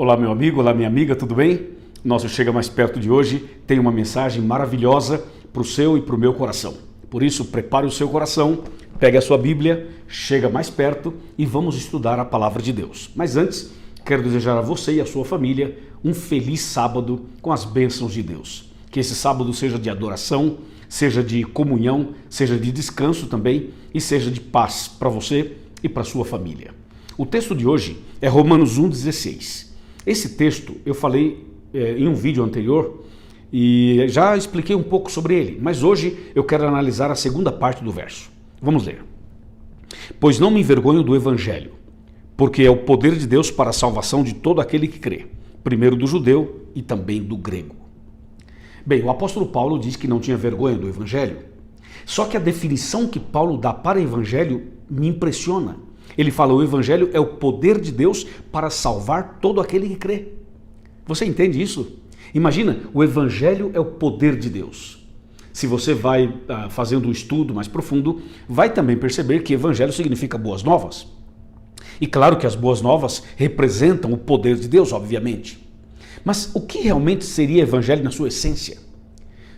Olá meu amigo, olá minha amiga, tudo bem? Nosso Chega Mais Perto de hoje tem uma mensagem maravilhosa para o seu e para o meu coração. Por isso, prepare o seu coração, pegue a sua Bíblia, chega mais perto e vamos estudar a Palavra de Deus. Mas antes, quero desejar a você e a sua família um feliz sábado com as bênçãos de Deus. Que esse sábado seja de adoração, seja de comunhão, seja de descanso também e seja de paz para você e para a sua família. O texto de hoje é Romanos 1,16. Esse texto eu falei em um vídeo anterior e já expliquei um pouco sobre ele, mas hoje eu quero analisar a segunda parte do verso. Vamos ler. Pois não me envergonho do Evangelho, porque é o poder de Deus para a salvação de todo aquele que crê, primeiro do judeu e também do grego. Bem, o apóstolo Paulo diz que não tinha vergonha do Evangelho, só que a definição que Paulo dá para Evangelho me impressiona. Ele fala, o Evangelho é o poder de Deus para salvar todo aquele que crê. Você entende isso? Imagina, o Evangelho é o poder de Deus. Se você vai fazendo um estudo mais profundo, vai também perceber que Evangelho significa boas novas. E claro que as boas novas representam o poder de Deus, obviamente. Mas o que realmente seria Evangelho na sua essência?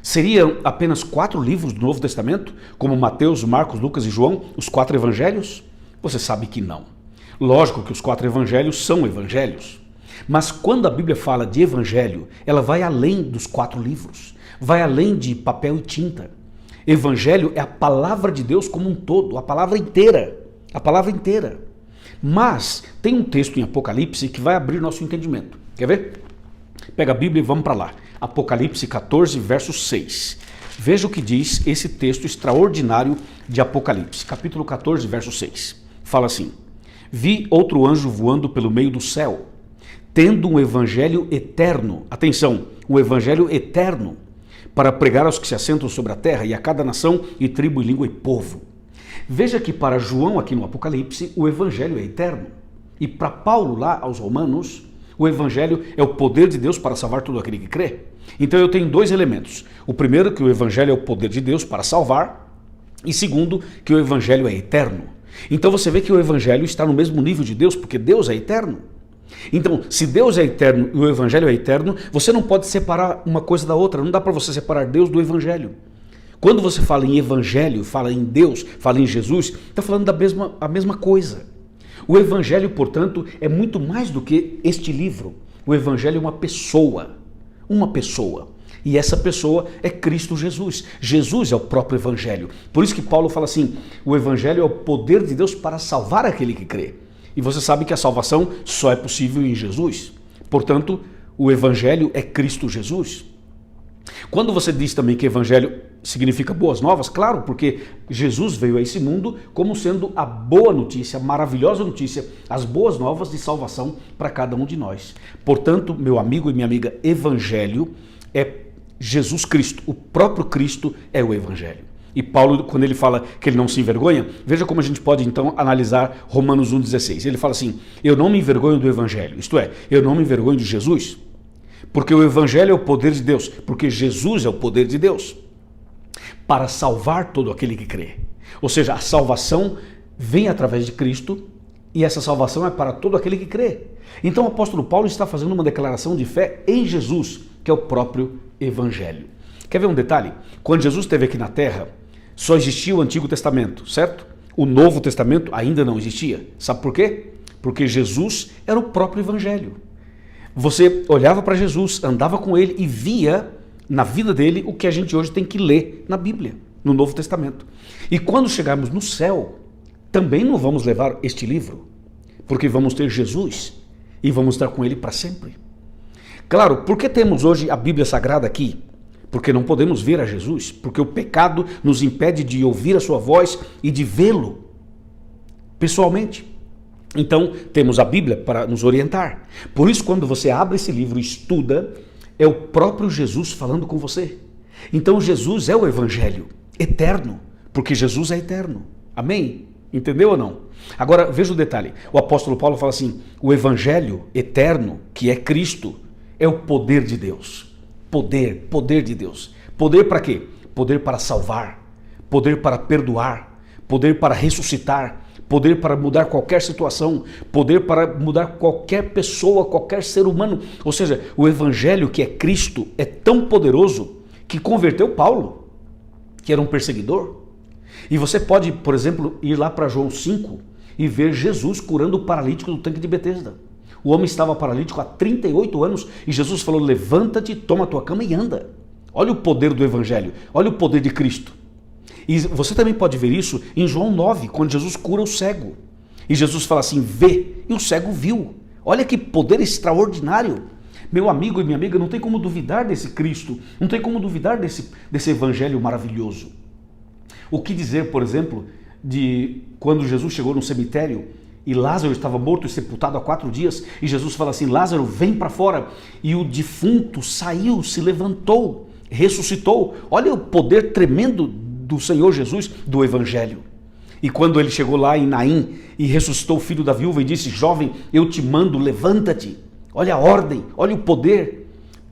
Seriam apenas 4 livros do Novo Testamento, como Mateus, Marcos, Lucas e João, os 4 evangelhos? Você sabe que não. Lógico que os 4 evangelhos são evangelhos. Mas quando a Bíblia fala de evangelho, ela vai além dos 4 livros. Vai além de papel e tinta. Evangelho é a palavra de Deus como um todo, a palavra inteira. A palavra inteira. Mas tem um texto em Apocalipse que vai abrir nosso entendimento. Quer ver? Pega a Bíblia e vamos para lá. Apocalipse 14, verso 6. Veja o que diz esse texto extraordinário de Apocalipse. Capítulo 14, verso 6. Fala assim: Vi outro anjo voando pelo meio do céu, tendo um evangelho eterno. Atenção, um evangelho eterno, para pregar aos que se assentam sobre a terra e a cada nação e tribo e língua e povo. Veja que para João aqui no Apocalipse, o evangelho é eterno. E para Paulo lá aos Romanos, o evangelho é o poder de Deus para salvar todo aquele que crê. Então eu tenho 2 elementos. O primeiro, que o evangelho é o poder de Deus para salvar. E segundo, que o evangelho é eterno. Então você vê que o evangelho está no mesmo nível de Deus, porque Deus é eterno. Então, se Deus é eterno e o evangelho é eterno, você não pode separar uma coisa da outra. Não dá para você separar Deus do evangelho. Quando você fala em evangelho, fala em Deus, fala em Jesus, está falando a mesma coisa. O evangelho, portanto, é muito mais do que este livro. O evangelho é uma pessoa. Uma pessoa. E essa pessoa é Cristo Jesus. Jesus é o próprio evangelho. Por isso que Paulo fala assim, o evangelho é o poder de Deus para salvar aquele que crê. E você sabe que a salvação só é possível em Jesus. Portanto, o evangelho é Cristo Jesus. Quando você diz também que evangelho significa boas novas, claro, porque Jesus veio a esse mundo como sendo a boa notícia, a maravilhosa notícia, as boas novas de salvação para cada um de nós. Portanto, meu amigo e minha amiga, evangelho é Jesus Cristo, o próprio Cristo é o evangelho. E Paulo, quando ele fala que ele não se envergonha, veja como a gente pode então analisar Romanos 1,16. Ele fala assim, eu não me envergonho do evangelho, isto é, eu não me envergonho de Jesus, porque o evangelho é o poder de Deus, porque Jesus é o poder de Deus, para salvar todo aquele que crê. Ou seja, a salvação vem através de Cristo e essa salvação é para todo aquele que crê. Então o apóstolo Paulo está fazendo uma declaração de fé em Jesus, que é o próprio evangelho. Quer ver um detalhe? Quando Jesus esteve aqui na terra, só existia o Antigo Testamento, certo? O Novo Testamento ainda não existia. Sabe por quê? Porque Jesus era o próprio evangelho. Você olhava para Jesus, andava com ele e via na vida dele o que a gente hoje tem que ler na Bíblia, no Novo Testamento. E quando chegarmos no céu, também não vamos levar este livro, porque vamos ter Jesus e vamos estar com ele para sempre. Claro, por que temos hoje a Bíblia Sagrada aqui? Porque não podemos ver a Jesus, porque o pecado nos impede de ouvir a sua voz e de vê-lo pessoalmente. Então, temos a Bíblia para nos orientar. Por isso, quando você abre esse livro e estuda, é o próprio Jesus falando com você. Então, Jesus é o evangelho eterno, porque Jesus é eterno. Amém? Entendeu ou não? Agora, veja o detalhe. O apóstolo Paulo fala assim, o evangelho eterno, que é Cristo, é o poder de Deus. Poder de Deus. Poder para quê? Poder para salvar, poder para perdoar, poder para ressuscitar, poder para mudar qualquer situação, poder para mudar qualquer pessoa, qualquer ser humano. Ou seja, o evangelho que é Cristo é tão poderoso que converteu Paulo, que era um perseguidor. E você pode, por exemplo, ir lá para João 5 e ver Jesus curando o paralítico do tanque de Betesda. O homem estava paralítico há 38 anos e Jesus falou: levanta-te, toma a tua cama e anda. Olha o poder do evangelho, olha o poder de Cristo. E você também pode ver isso em João 9, quando Jesus cura o cego. E Jesus fala assim: vê, e o cego viu. Olha que poder extraordinário. Meu amigo e minha amiga, não tem como duvidar desse Cristo, não tem como duvidar desse evangelho maravilhoso. O que dizer, por exemplo, de quando Jesus chegou no cemitério e Lázaro estava morto e sepultado há 4 dias, e Jesus fala assim: Lázaro, vem para fora. E o defunto saiu, se levantou, ressuscitou. Olha o poder tremendo do Senhor Jesus, do evangelho. E quando ele chegou lá em Naim e ressuscitou o filho da viúva e disse: jovem, eu te mando, levanta-te. Olha a ordem, olha o poder.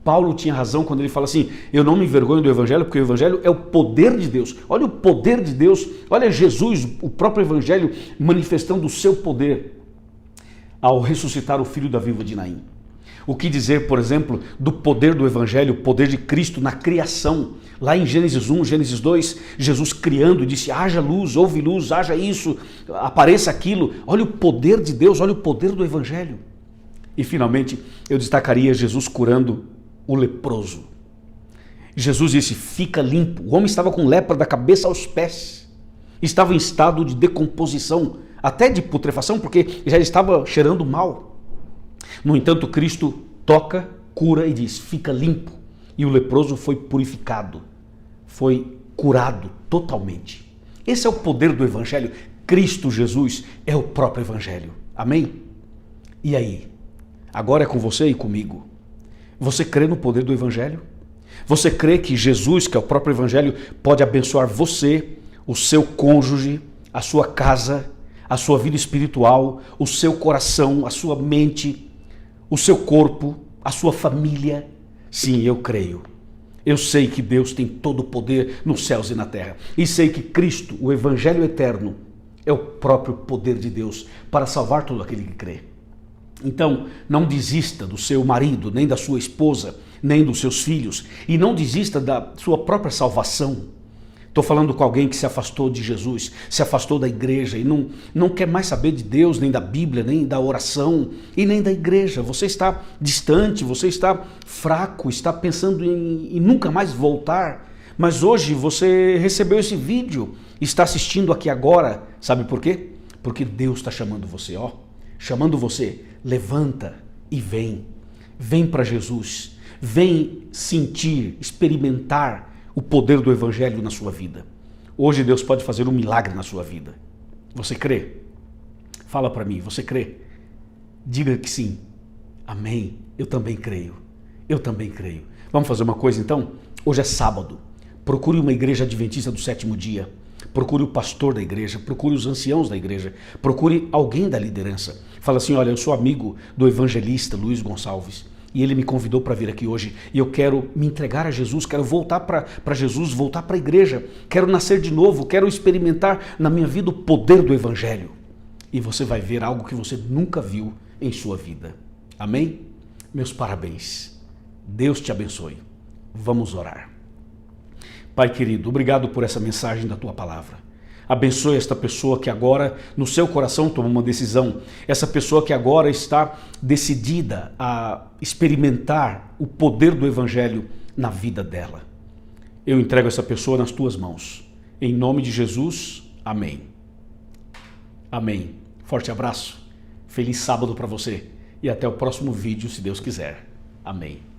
Paulo tinha razão quando ele fala assim: eu não me envergonho do evangelho, porque o evangelho é o poder de Deus. Olha o poder de Deus, olha Jesus, o próprio evangelho manifestando o seu poder ao ressuscitar o filho da viúva de Naim. O que dizer, por exemplo, do poder do evangelho, o poder de Cristo na criação. Lá em Gênesis 1, Gênesis 2, Jesus criando, disse: haja luz, houve luz, haja isso, apareça aquilo. Olha o poder de Deus, olha o poder do evangelho. E finalmente, eu destacaria Jesus curando o leproso. Jesus disse: fica limpo. O homem estava com lepra da cabeça aos pés. Estava em estado de decomposição, até de putrefação, porque já estava cheirando mal. No entanto, Cristo toca, cura e diz: fica limpo. E o leproso foi purificado, foi curado totalmente. Esse é o poder do evangelho. Cristo Jesus é o próprio evangelho. Amém? E aí? Agora é com você e comigo. Você crê no poder do evangelho? Você crê que Jesus, que é o próprio evangelho, pode abençoar você, o seu cônjuge, a sua casa, a sua vida espiritual, o seu coração, a sua mente, o seu corpo, a sua família? Sim, eu creio. Eu sei que Deus tem todo o poder nos céus e na terra. E sei que Cristo, o evangelho eterno, é o próprio poder de Deus para salvar todo aquele que crê. Então, não desista do seu marido, nem da sua esposa, nem dos seus filhos, e não desista da sua própria salvação. Estou falando com alguém que se afastou de Jesus, se afastou da igreja e não quer mais saber de Deus, nem da Bíblia, nem da oração e nem da igreja. Você está distante, você está fraco, está pensando em nunca mais voltar. Mas hoje você recebeu esse vídeo, está assistindo aqui agora. Sabe por quê? Porque Deus está chamando você, ó. Chamando você, levanta e vem. Vem para Jesus. Vem sentir, experimentar o poder do evangelho na sua vida. Hoje Deus pode fazer um milagre na sua vida. Você crê? Fala para mim, você crê? Diga que sim. Amém. Eu também creio. Eu também creio. Vamos fazer uma coisa então? Hoje é sábado. Procure uma igreja adventista do 7º dia. Procure o pastor da igreja, procure os anciãos da igreja, procure alguém da liderança. Fala assim: olha, eu sou amigo do evangelista Luiz Gonçalves e ele me convidou para vir aqui hoje e eu quero me entregar a Jesus, quero voltar para Jesus, voltar para a igreja, quero nascer de novo, quero experimentar na minha vida o poder do evangelho. E você vai ver algo que você nunca viu em sua vida. Amém? Meus parabéns. Deus te abençoe. Vamos orar. Pai querido, obrigado por essa mensagem da tua palavra. Abençoe esta pessoa que agora no seu coração tomou uma decisão. Essa pessoa que agora está decidida a experimentar o poder do evangelho na vida dela. Eu entrego essa pessoa nas tuas mãos. Em nome de Jesus, amém. Amém. Forte abraço. Feliz sábado para você. E até o próximo vídeo, se Deus quiser. Amém.